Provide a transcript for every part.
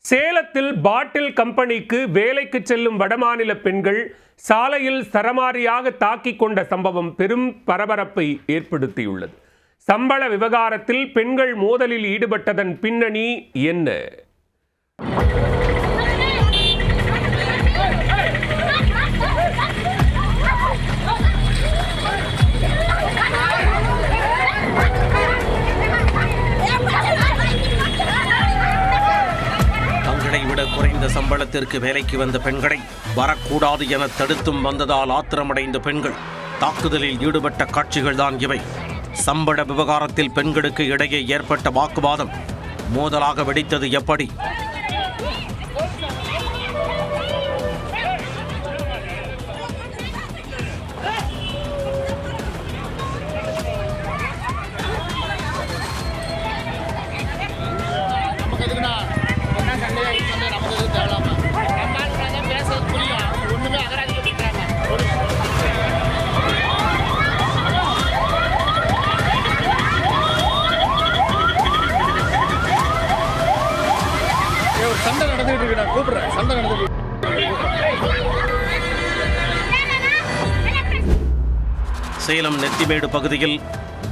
சேலத்தில் பாட்டில் கம்பெனிக்கு வேலைக்கு செல்லும் வடமாநில பெண்கள் சாலையில் சரமாரியாக தாக்கிக் கொண்ட சம்பவம் பெரும் பரபரப்பை ஏற்படுத்தியுள்ளது. சம்பள விவகாரத்தில் பெண்கள் மோதலில் ஈடுபட்டதன் பின்னணி என்ன? விட குறைந்த சம்பளத்திற்கு வேலைக்கு வந்த பெண்களை வரக்கூடாது என தடுத்தும் வந்ததால் ஆத்திரமடைந்த பெண்கள் தாக்குதலில் ஈடுபட்ட காட்சிகள்தான் இவை. சம்பள விவகாரத்தில் பெண்களுக்கு இடையே ஏற்பட்ட வாக்குவாதம் மோதலாக வெடித்தது எப்படி? சண்டை நடந்துட்டு இருக்கு. நான் கூப்பிடுறேன். சண்டை நடந்துட்டு. சேலம் நெத்திமேடு பகுதியில்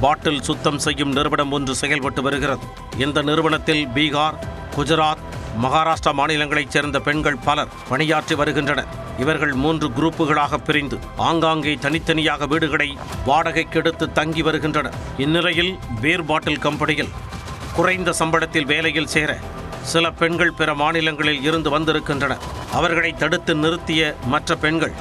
பாட்டில் சுத்தம் செய்யும் நிறுவனம் ஒன்று செயல்பட்டு வருகிறது. இந்த நிறுவனத்தில் பீகார், குஜராத், மகாராஷ்டிரா மாநிலங்களைச் சேர்ந்த பெண்கள் பலர் பணியாற்றி வருகின்றனர். இவர்கள் 3 குரூப்புகளாக பிரிந்து ஆங்காங்கே தனித்தனியாக வீடுகளை வாடகைக்கு எடுத்து தங்கி வருகின்றனர். இந்நிலையில் பீர் பாட்டில் கம்பெனியில் குறைந்த சம்பளத்தில் வேலையில் சேர சில பெண்கள் பிற மாநிலங்களில் இருந்து வந்திருக்கின்றனர். அவர்களை தடுத்து நிறுத்திய மற்ற பெண்கள்,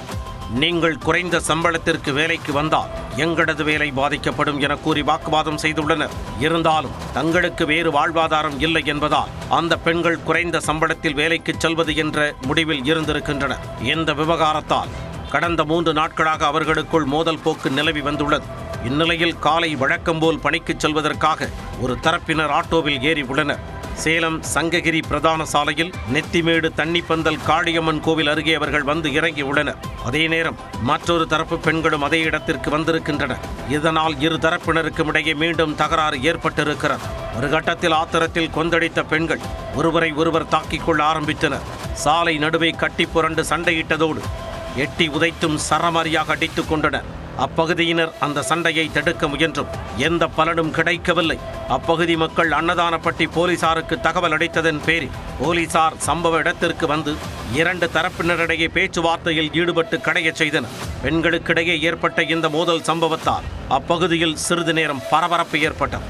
நீங்கள் குறைந்த சம்பளத்திற்கு வேலைக்கு வந்தால் எங்களது வேலை பாதிக்கப்படும் என கூறி வாக்குவாதம் செய்துள்ளனர். இருந்தாலும் தங்களுக்கு வேறு வாழ்வாதாரம் இல்லை என்பதால் அந்த பெண்கள் குறைந்த சம்பளத்தில் வேலைக்கு செல்வது என்ற முடிவில் இருந்திருக்கின்றனர். இந்த விவகாரத்தால் கடந்த 3 நாட்களாக அவர்களுக்குள் மோதல் போக்கு நிலவி வந்துள்ளது. இந்நிலையில் காலை வழக்கம் போல் பணிக்கு செல்வதற்காக ஒரு தரப்பினர் ஆட்டோவில் ஏறி உள்ளனர். சேலம் சங்ககிரி பிரதான சாலையில் நெத்திமேடு தண்ணிப்பந்தல் காளியம்மன் கோவில் அருகே அவர்கள் வந்து இறங்கி உள்ளனர். அதே நேரம் மற்றொரு தரப்பு பெண்களும் அதே இடத்திற்கு வந்திருக்கின்றனர். இதனால் இரு தரப்பினருக்கும் இடையே மீண்டும் தகராறு ஏற்பட்டிருக்கிறது. ஒரு கட்டத்தில் ஆத்திரத்தில் கொந்தளித்த பெண்கள் ஒருவரை ஒருவர் தாக்கிக் கொள்ள ஆரம்பித்தனர். சாலை நடுவே கட்டி புரண்டு சண்டையிட்டதோடு எட்டி உதைத்தும் சரமாரியாக அடித்துக் கொண்டனர். அப்பகுதியினர் அந்த சண்டையை தடுக்க முயன்றும் எந்த பலனும் கிடைக்கவில்லை. அப்பகுதி மக்கள் அன்னதானப்பட்டி போலீசாருக்கு தகவல் அளித்ததன் பேரில் போலீசார் சம்பவ இடத்திற்கு வந்து 2 தரப்பினரிடையே பேச்சுவார்த்தையில் ஈடுபட்டு கடையச் செய்தனர். பெண்களுக்கிடையே ஏற்பட்ட இந்த மோதல் சம்பவத்தால் அப்பகுதியில் சிறிது நேரம் பரபரப்பு ஏற்பட்டது.